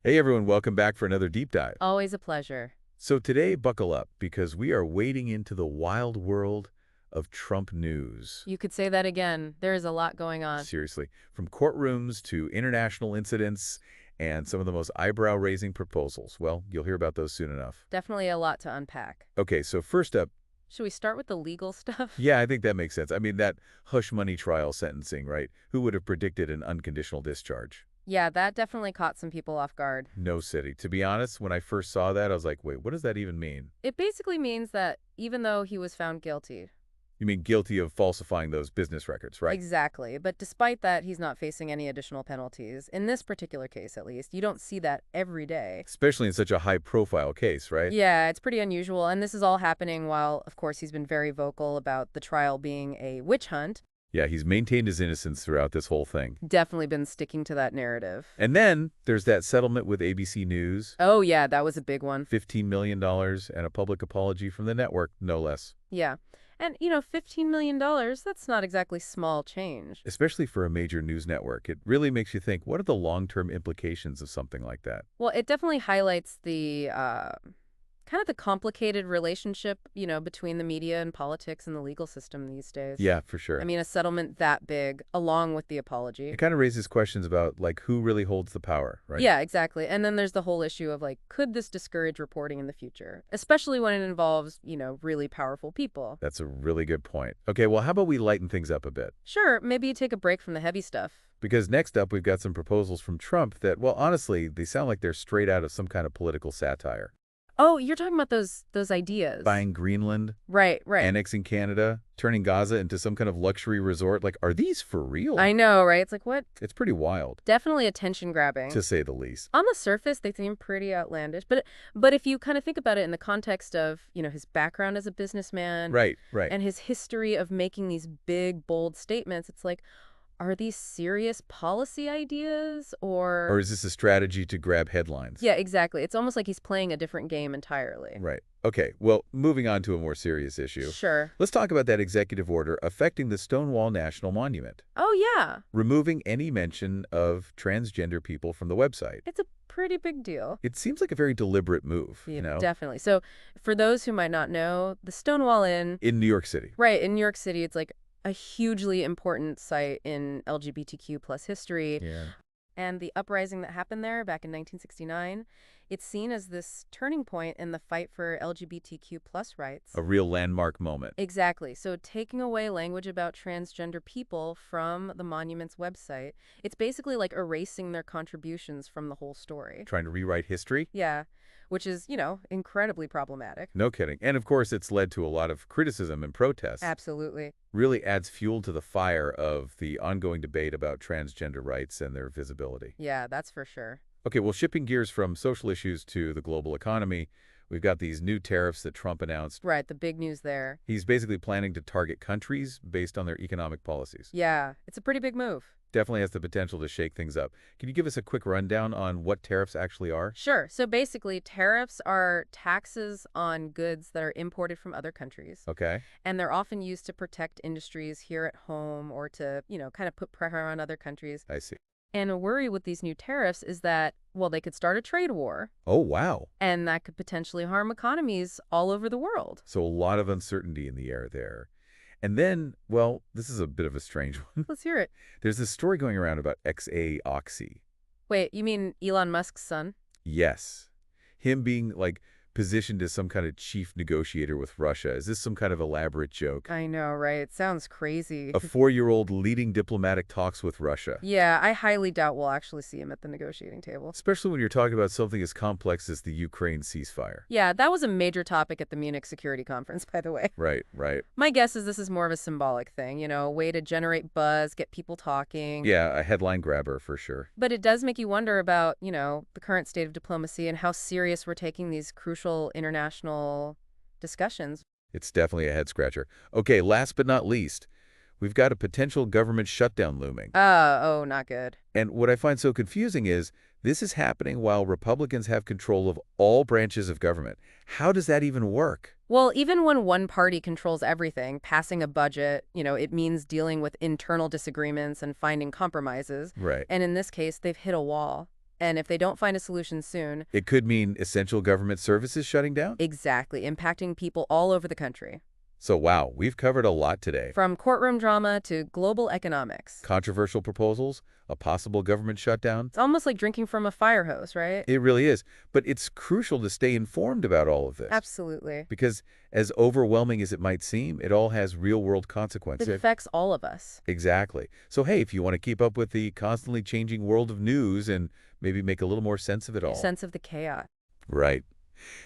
Hey everyone, welcome back for another deep dive. Always a pleasure. So today, buckle up because we are wading into the wild world of Trump news. You could say that again. There is a lot going on. Seriously, from courtrooms to international incidents and some of the most eyebrow-raising proposals. Well, you'll hear about those soon enough. Definitely a lot to unpack. Okay, so first up, Should we start with the legal stuff? yeah, I think that makes sense. I mean, that hush money trial sentencing, right? Who would have predicted an unconditional discharge? Yeah, that definitely caught some people off guard. No city. To be honest, when I first saw that, I was like, wait, what does that even mean? It basically means that even though he was found guilty. You mean guilty of falsifying those business records, right? Exactly. But despite that, he's not facing any additional penalties. In this particular case, at least. You don't see that every day. Especially in such a high-profile case, right? Yeah, it's pretty unusual. And this is all happening while, of course, he's been very vocal about the trial being a witch hunt. Yeah, he's maintained his innocence throughout this whole thing. Definitely been sticking to that narrative. And then there's that settlement with ABC News, Oh, yeah, that was a big one. $15 million, and a public apology from the network, no less. Yeah. And, $15 million, that's not exactly small change. Especially for a major news network, it really makes you think, what are the long-term implications of something like that? Well, it definitely highlights the kind of the complicated relationship, between the media and politics and the legal system these days. Yeah, for sure. I mean, a settlement that big, along with the apology. It kind of raises questions about, like, who really holds the power, right? Yeah, exactly. And then there's the whole issue of, like, could this discourage reporting in the future? Especially when it involves, really powerful people. That's a really good point. Okay, well, how about we lighten things up a bit? Sure, maybe you take a break from the heavy stuff. Because next up, we've got some proposals from Trump that, well, honestly, they sound like they're straight out of some kind of political satire. Oh, you're talking about those ideas. Buying Greenland, Right. annexing Canada, turning Gaza into some kind of luxury resort. Like, are these for real? I know, right? It's like, what? It's pretty wild, Definitely attention grabbing. to say the least. On the surface, they seem pretty outlandish, but if you kind of think about it in the context of, his background as a businessman Right. and his history of making these big, bold statements, it's like, are these serious policy ideas Or is this a strategy to grab headlines? Yeah, exactly. It's almost like he's playing a different game entirely. Right. Okay, well, moving on to a more serious issue. Sure. Let's talk about that executive order affecting the Stonewall National Monument, Oh, yeah. removing any mention of transgender people from the website. It's a pretty big deal. It seems like a very deliberate move, Yeah, definitely. So for those who might not know, the Stonewall Inn, In New York City. right, in New York City, it's like a hugely important site in LGBTQ plus history. Yeah. And the uprising that happened there back in 1969, it's seen as this turning point in the fight for LGBTQ plus rights. A real landmark moment. Exactly. So taking away language about transgender people from the monument's website, it's basically like erasing their contributions from the whole story. Trying to rewrite history? Yeah, which is, incredibly problematic. No kidding. And of course, it's led to a lot of criticism and protests. Absolutely. Really adds fuel to the fire of the ongoing debate about transgender rights and their visibility. Yeah, that's for sure. Okay, well, shifting gears from social issues to the global economy, we've got these new tariffs that Trump announced. Right, the big news there. He's basically planning to target countries based on their economic policies. Yeah, it's a pretty big move. Definitely has the potential to shake things up. Can you give us a quick rundown on what tariffs actually are? Sure. So basically, tariffs are taxes on goods that are imported from other countries. Okay. And they're often used to protect industries here at home or to, kind of put pressure on other countries. I see. And a worry with these new tariffs is that, well, they could start a trade war, Oh, wow. and that could potentially harm economies all over the world. So a lot of uncertainty in the air there. And then, well, this is a bit of a strange one. Let's hear it. There's this story going around about Oxy. Wait, you mean Elon Musk's son? Yes. Him being, like, positioned as some kind of chief negotiator with Russia. Is this some kind of elaborate joke? I know, right? It sounds crazy. A 4-year-old leading diplomatic talks with Russia. Yeah, I highly doubt we'll actually see him at the negotiating table. Especially when you're talking about something as complex as the Ukraine ceasefire. Yeah, that was a major topic at the Munich Security Conference, by the way. Right, right. My guess is this is more of a symbolic thing, a way to generate buzz, get people talking. Yeah, a headline grabber for sure. But it does make you wonder about, the current state of diplomacy and how serious we're taking these crucial international discussions. It's definitely a head-scratcher. Okay, last but not least, we've got a potential government shutdown looming. Oh, not good. And what I find so confusing is this is happening while Republicans have control of all branches of government. How does that even work? Well, even when one party controls everything, passing a budget, it means dealing with internal disagreements and finding compromises. Right. And in this case, they've hit a wall. And if they don't find a solution soon, It could mean essential government services shutting down? exactly, impacting people all over the country. So wow, we've covered a lot today. From courtroom drama to global economics. Controversial proposals, a possible government shutdown. It's almost like drinking from a fire hose, right? It really is. But it's crucial to stay informed about all of this. Absolutely. Because as overwhelming as it might seem, it all has real-world It consequences. affects all of us. Exactly. So hey, if you want to keep up with the constantly changing world of news and maybe make a little more sense of it all. Sense of the chaos. Right.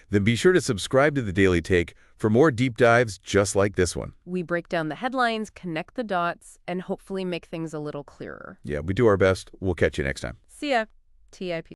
Then be sure to subscribe to The Daily Take for more deep dives just like this one. We break down the headlines, connect the dots, and hopefully make things a little clearer. Yeah, we do our best. We'll catch you next time. See ya. TIP.